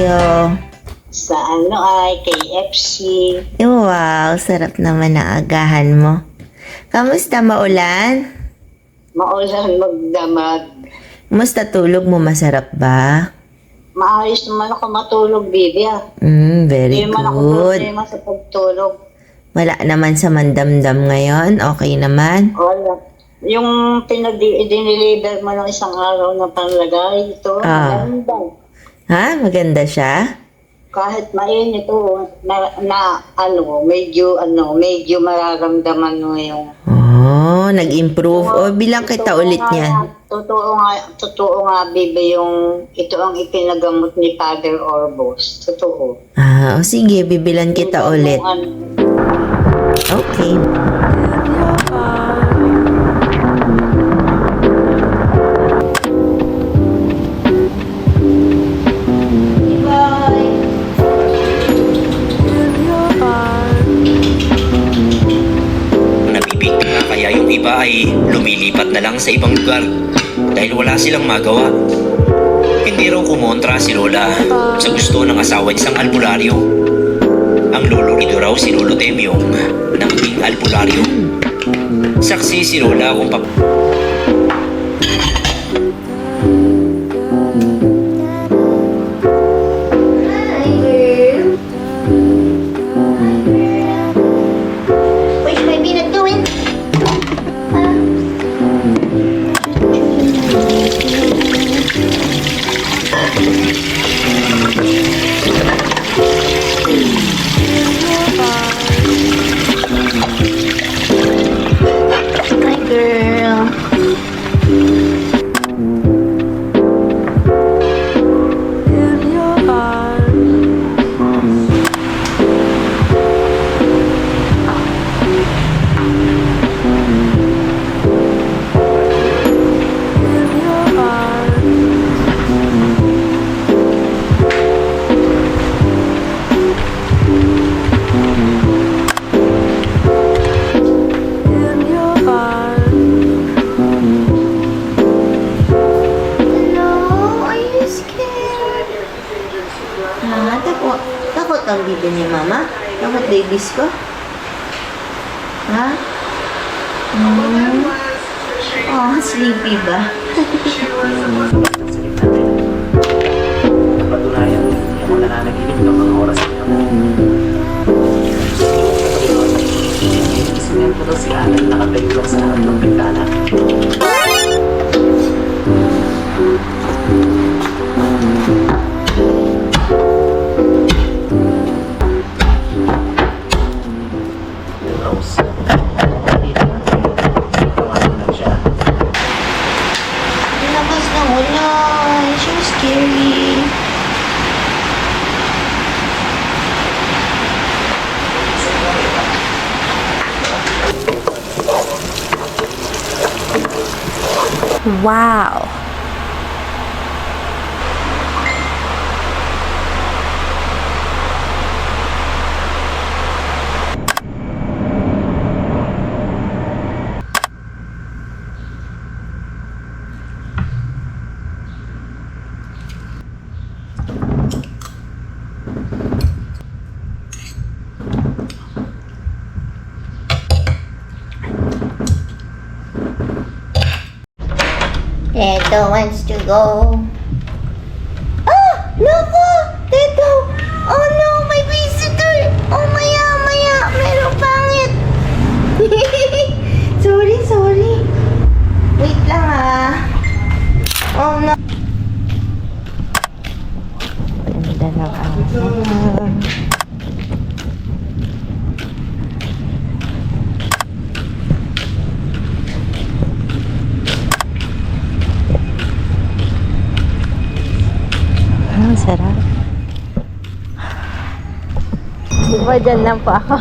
tayo? Sa ano ay KFC. Wow, sarap naman ang agahan mo. Kamusta, maulan? Maulan magdamag. Kamusta tulog mo, masarap ba? Maayos naman ako matulog, baby ah. Very Hindi man ako good. problema sa pagtulog. Wala naman sa mandamdam ngayon, okay naman? Wala. Yung diniliver mo ng isang araw na panlagay, ito, maganda. Ha? Maganda siya? Kahit mainit ito, medyo mararamdaman mo yung... Oh, nag-improve. O, bilang kita ulit niyan. Totoo nga, baby, yung ito ang ipinagamot ni Father Orbos. Totoo. O sige, bibilan kita ulit. Okay. Nabibigla kaya yung iba ay lumilipat na lang sa ibang lugar dahil wala silang magawa. Hindi raw kumontra si Lola sa gusto ng asawa isang albularyo. Ang lolo nito raw si Lolo Temyong na maging albularyo. Saksi si Lola kung Takot ang bibi ni Mama? Takot babies ko? Ha? Oh, sleepy ba? patunayan hindi ako nananaginip ng mga oras na isinin ko daw si Alan nakatayo lang sa harap ng bintana. Rose, Labas na wala. It's so scary. Wow. Teto wants to go. Ah! Naku! Teto! Oh no! May visitor! Oh maya! Merong pangit! Sorry. Wait lang ah. Oh no! Ganda ng araw. Ang sarap. Di ba dyan lang po ako?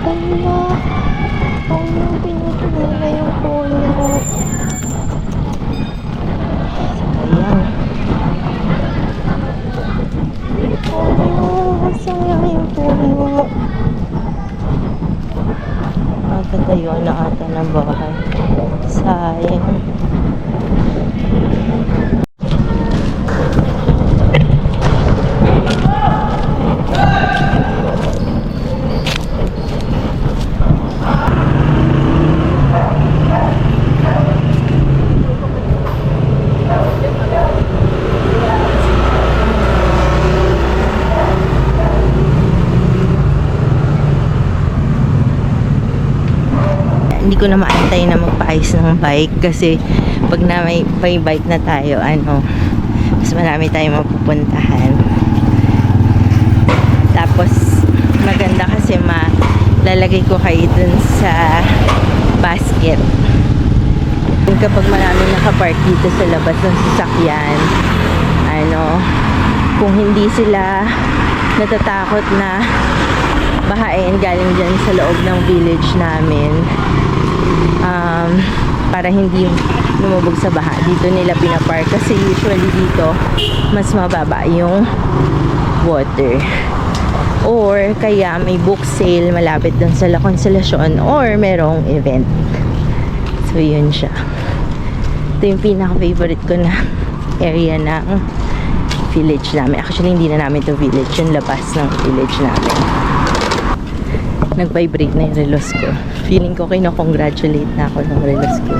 Kala. Oh no, pinutuloy na yung puno. Sayang. Oh no, sayang yung puno. bahay. Sayang. Hindi ko na maantay na magpaayos ng bike kasi pag na may bike na tayo, mas marami tayong mapupuntahan. Tapos maganda kasi lalagay ko kayo dun sa basket. Kapag marami nakapark dito sa labas ng sasakyan, kung hindi sila natatakot na bahain galing dyan sa loob ng village namin, para hindi lumubog sa baha, dito nila pinapark kasi usually dito mas mababa yung water, or kaya may book sale malapit dun sa La Consolacion or merong event. So yun siya. Ito yung pinaka favorite ko na area ng village namin. Actually hindi na namin to village, yung labas ng village namin. Nag-vibrate na yung relos ko. Feeling ko kino-congratulate na ako ng relos ko.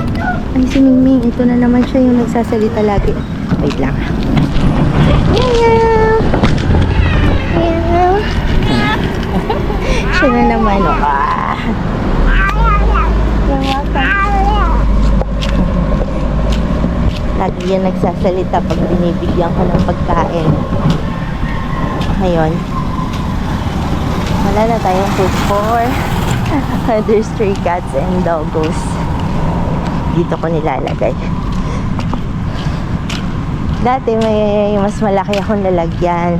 Ay, si Mingming. Ito na naman siya yung nagsasalita lagi. Wait lang. Meow! Meow! Siya na naman. Lagi yan nagsasalita pag binibigyan ko ng pagkain. Ngayon, wala na tayong food for other stray cats and doggos. Dito ko nilalagay. Dati may mas malaki akong lalagyan.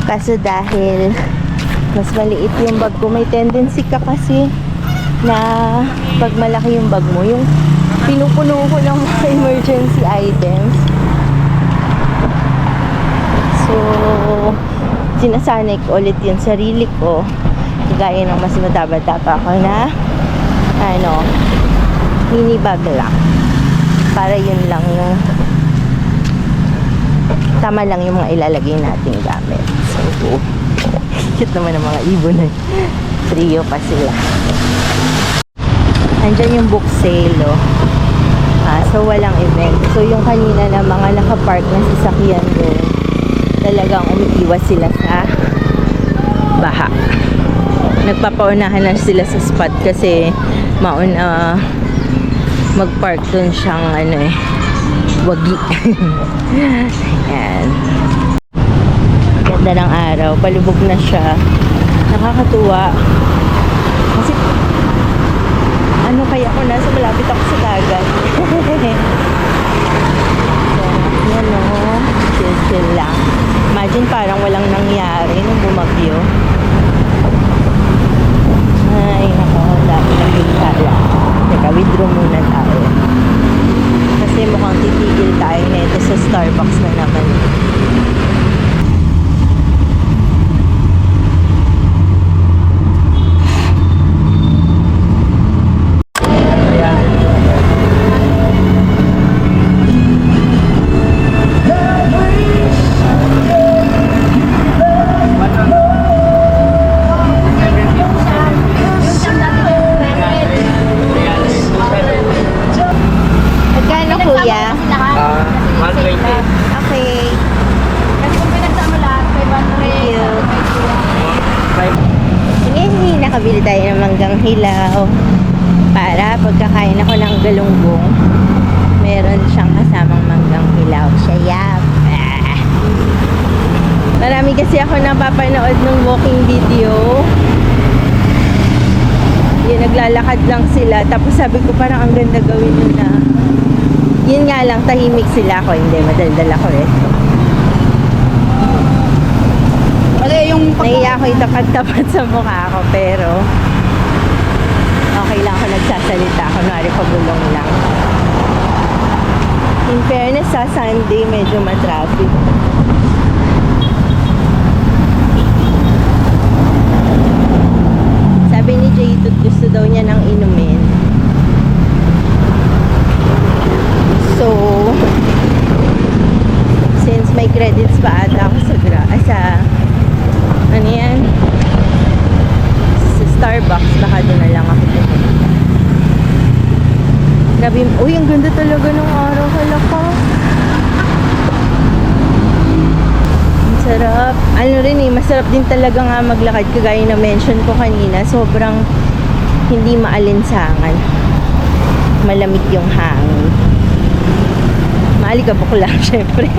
Kaso dahil mas maliit yung bag ko, may tendency ka kasi na pag malaki yung bag mo, yung pinupuno ko ng mga emergency items. So, sinasanay ko ulit yung sarili ko gaya ng mas mataba-taba ako na mini bag lang, para yun lang yung tama lang yung mga ilalagay nating gamit. So, cute naman ang mga ibon na trio pa sila. Andyan yung book sale, so walang event. So yung kanina na mga nakapark na sasakyan doon, talagang umiiwas sila sa baha. Nagpapaunahan na sila sa spot kasi mauna magpark doon siyang wagi. Ayan. Ganda ng araw, palubog na siya. Nakakatuwa. Kasi kaya ako nasa malapit ako sa dagat. Yan chill lang. Imagine parang walang nangyari nung bumagyo. Ay, nako, dami na pintala. Teka, withdraw muna tayo. Kasi mukhang titigil tayo nito sa Starbucks na naman. Nakabili tayo ng manggang hilaw para pagkakain ako ng galunggong, meron siyang kasamang manggang hilaw. Sayap! Marami kasi ako napapanood ng walking video, yung naglalakad lang sila, tapos sabi ko parang ang ganda gawin nun na. Yun nga lang, tahimik sila. Ako hindi, madaldal ako nahiya ako itapat-tapat sa mukha ko, pero okay lang ako nagsasalita. Kunwari pabulong lang. In fairness, sa Sunday medyo matraffic. Sabi ni J2, gusto daw niya ng inumin. So, since may credits pa ata ako sa ano yan? Sa Starbucks, baka doon na lang ako pumunta. Grabe, uy, ang ganda talaga ng araw. Hala ka. Ang sarap. Ano rin masarap din talaga nga maglakad. Kagaya na mention ko kanina, sobrang hindi maalinsangan. Malamig yung hangin. Maalikabok lang, syempre.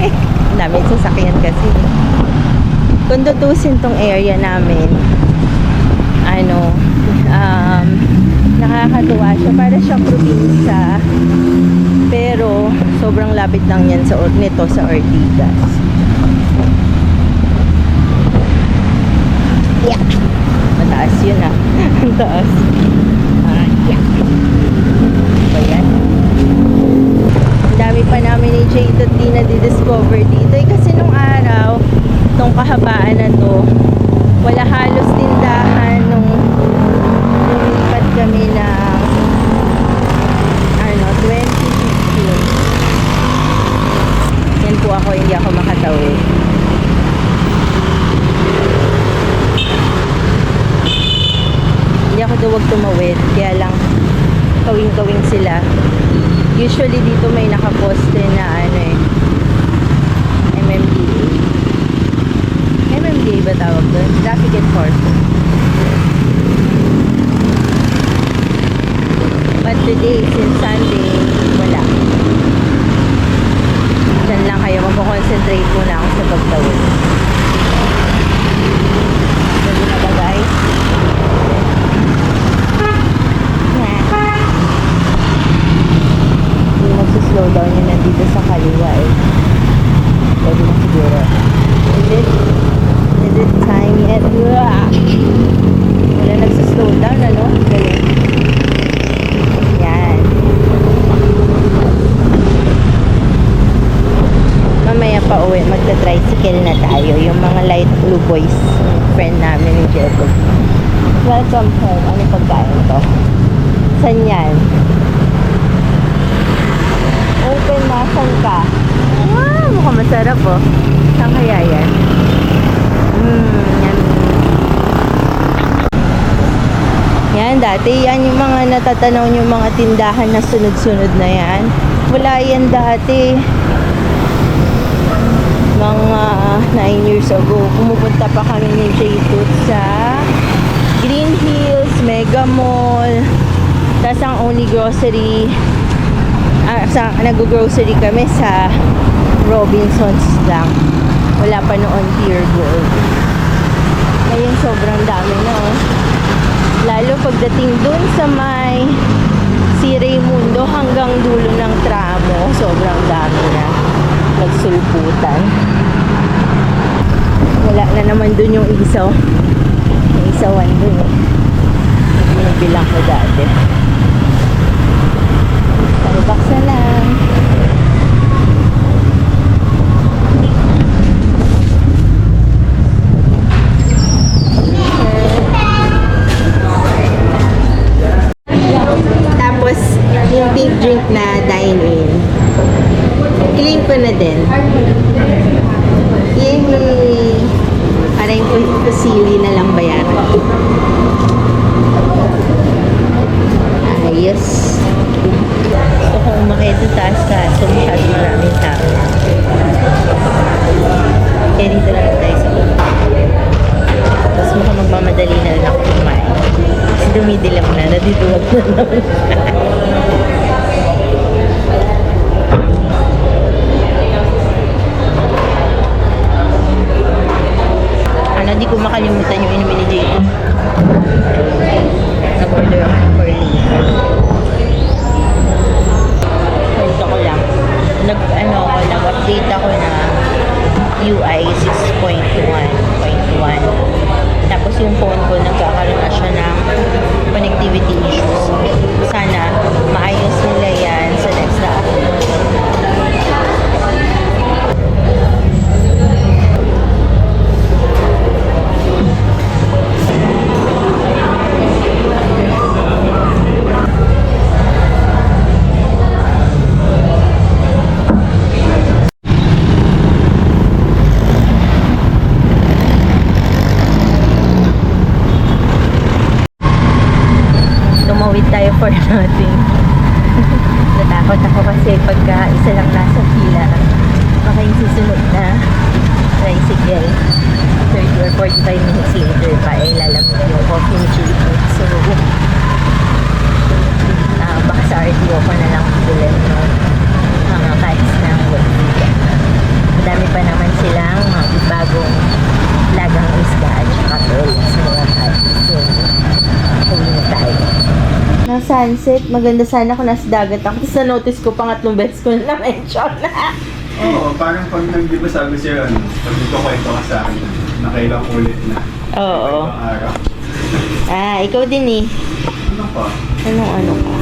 Ang dami sasakyan kasi. Kung tutusin tong area namin, nakakatuwa siya. Para siyang probinsya. Pero, sobrang lapit lang yan nito sa Ortigas. Yeah. Mataas yun ah. Ang taas. Yeah. Ba yan? Ang dami pa namin ni Jade at di na-discover dito. Kasi nung araw, nung kahabaan na to, wala halos tindahan nung lumipat kami ng 2015. Yan po ako, hindi ako makatawid. Hindi ako duwag tumawid, kaya lang kawing-kawing sila. Usually dito may nakaposte na MMDA. MMDA ba tawag doon? Traffic Enforcement. But today, since Sunday, wala. Diyan lang kayo. Mag-concentrate muna ako sa pagtawid. Dali na ba guys? Hindi magsuslow down yun nandito sa kaliwa eh. Pwede na siguro. Is it time yet? Wala nagsuslow down, ano? Galing. Yan. Mamaya pa uwi, magta-tricycle na tayo. Yung mga light blue boys, friend namin ni Jebo. Welcome home. Ano pagkain to? San yan? Open na. San ka? Wow, mukhang masarap oh. Saan kaya yan? Yan. Yan, dati yan yung mga natatanaw yung mga tindahan na sunod-sunod na yan. Wala yan dati. Mga 9 years ago, pumupunta pa kami ni J-Tooth sa Green Hills, Mega Mall. Tapos ang only grocery, nag-grocery kami sa Robinsons lang. Wala pa noon Pure Gold. Ngayon sobrang dami na oh. Lalo pagdating dun sa may si Raimundo hanggang dulo ng tramo, sobrang dami na nagsulputan. Wala na naman dun yung isaw. Yung isawan dun eh. Binibilang ko dati. Starbucks na lang. Tapos, yung pink drink na dine-in. Claim ko na din. Yay! Para yung pusili na lang bayaran. Ayos. Gusto ko umakit sa taas kaso masyado maraming tao. Kaya dito lang tayo sa baba. Tapos mukhang magmamadali na lang ako kumain. Kasi dumidilam na, nadiduwag na naman. Di ko makalimutan yung inumin ni Jayden. Nag-order ako ng Perlita. Kwento ko lang. Nag-update ako na UI 6.1.1. Tapos yung phone ko nagkakaroon na siya ng connectivity issues. Sana natin. Natakot ako kasi pagka isa lang nasa pila, baka yung susunod na tricycle 30 or 45 minutes later pa ay lalamig yung coffee machine. So, baka sa RTO ko na lang bilan yung mga cuts ng Westfield. Madami pa naman silang mga bagong lagang isda at saka tol sa mga cuts. So, huli na tayo. Na sunset, maganda sana kung nasa dagat ako. Tapos na-notice ko, pangatlong beses ko na na-mention na. Oo, parang pag di ba sabi siya, pag nagkukwento ka sa akin, nakailang ulit na. Oo. Ibang araw. Ikaw din eh. Ano pa? Anong ano ka?